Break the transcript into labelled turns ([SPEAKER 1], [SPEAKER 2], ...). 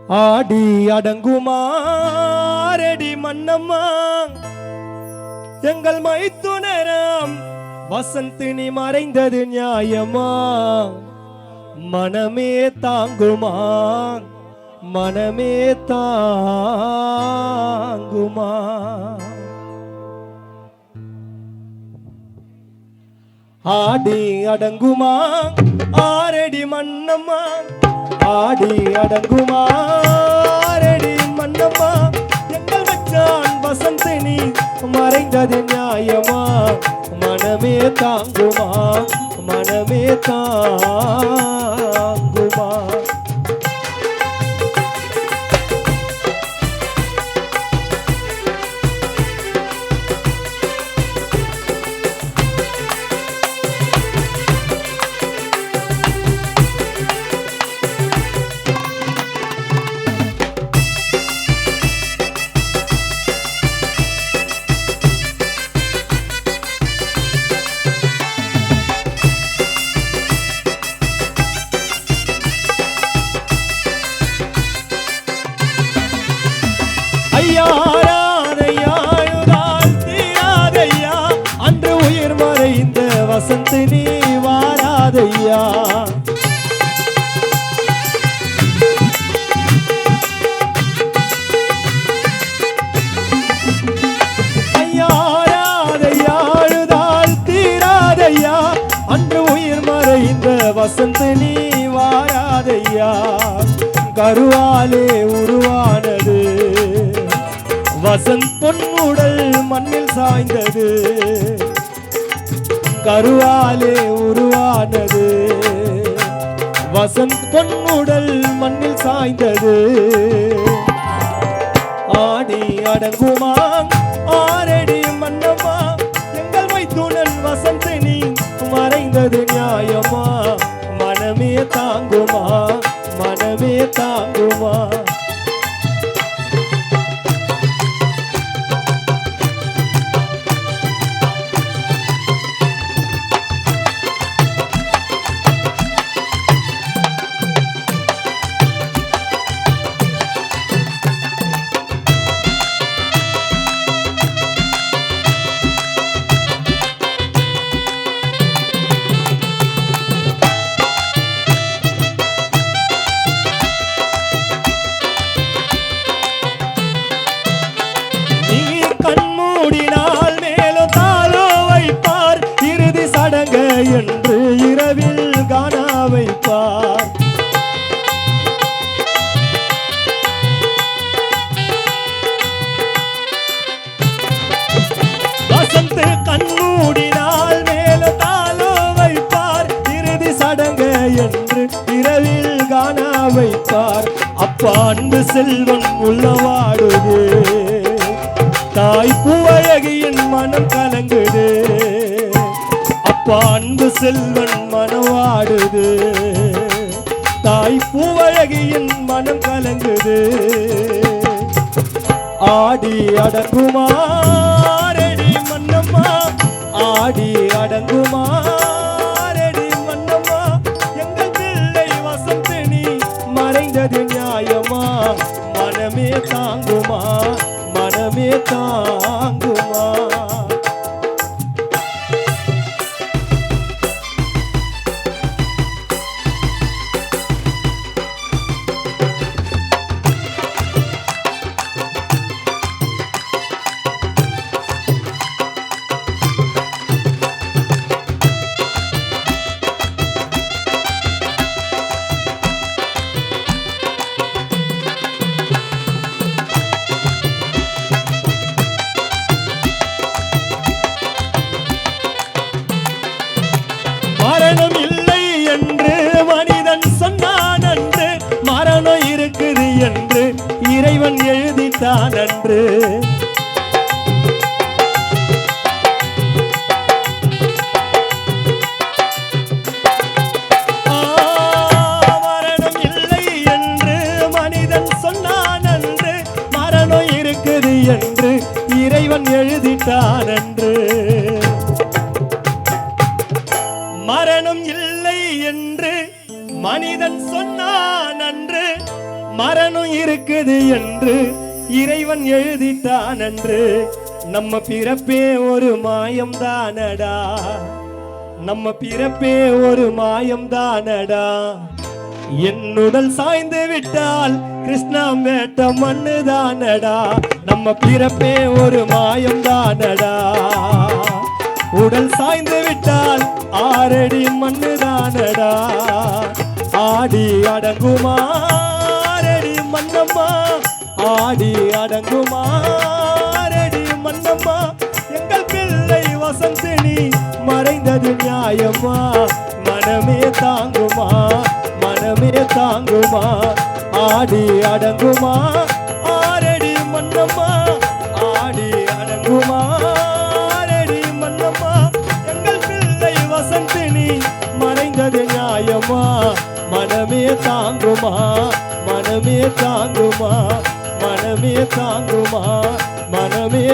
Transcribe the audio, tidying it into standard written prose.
[SPEAKER 1] ஆடி அடங்குமாரடி மன்னம்மா எங்கள் மைத்துனராம் வசந்தினி மறைந்தது நியாயமா மனமே தாங்குமா மனமே தாங்குமா ஆடி அடங்குமா ஆரடி மன்னம்மா ஆடி அடங்குமா ஆரடி மன்னம்மா எங்கள் மச்சான் வசந்தினி மறைந்தது நியாயமா மனமே தாங்குமா மனமே தாங்குமா அன்று உயிர் மறைந்த வசந்தினி வாராதையா ஐயாராதையாழுதால் தீராதையா அன்று உயிர் மறைந்த வசந்தினி வாராதையா கருவாலே உருவானது வசந்த் பொன்னுடல் மண்ணில் சாய்ந்தது கருவாலே உருவானது வசந்த் பொன்னுடல் மண்ணில் சாய்ந்தது ஆடி அடங்குமா ஆரடி மன்னம்மா எங்கள் மைத்துனன் வசந்தினி மறைந்தது நியாயமா மனமே தாங்குமா மனமே தாங்குமா என்று இரவில் காண வைப்பார் வசந்த் கண்மூடினால் மேல தாளோ வைப்பார் இறுதி சடங்கு என்று இரவில் காண வைப்பார் அப்பா அன்பு செல்வன் உள்ளவாடுது தாய் பூவழகியின் மனம் கலங்குது அன்பு செல்வன் மனவாடுது தாய் பூவழகியின் மனம் கலங்குது ஆடி அடங்குமா ஆரடி மன்னம்மா ஆடி அடங்குமா ஆரடி மன்னம்மா எங்கள் பிள்ளை வசந்தினி மறைந்தது நியாயமா மனமே தாங்குமா மனமே தாங்குமா மரணம் இல்லை என்று மனிதன் சொன்னான் அன்று மரணம் இருக்குது என்று இறைவன் எழுதித்தான் அன்று மரணம் இல்லை என்று மனிதன் சொன்னான் அன்று மரணம் இருக்குது என்று இறைவன் எழுதித்தான் அன்று மரணம் இல்லை என்று மனிதன் சொன்னான் அன்று மரணம் இருக்குது என்று இறைவன் எழுதிட்டான் என்று நம்ம பிறப்பே ஒரு மாயம் தானடா நம்ம பிறப்பே ஒரு மாயம் தானடா என்னுடல் சாய்ந்து விட்டால் கிருஷ்ணா மேட்ட மண்ணு தானடா நம்ம பிறப்பே ஒரு மாயம் தானடா உடல் சாய்ந்து விட்டால் 6 அடி மண்ணு தானடா ஆடி அடங்குமா 6 அடி மண்ணம்மா ஆடி அடங்குமா 6 அடி மண்ணம்மா எங்கள் பிள்ளை வசந்தினி மறைந்தது நியாயமா மனமே தாங்குமா மனமே தாங்குமா ஆடி அடங்குமா 6 அடி மண்ணம்மா ஆடி அடங்குமா 6 அடி மண்ணம்மா எங்கள் பிள்ளை வசந்தினி மறைந்தது நியாயமா மனமே தாங்குமா மனமே தாங்குமா மனமே தாங்குமா மனமே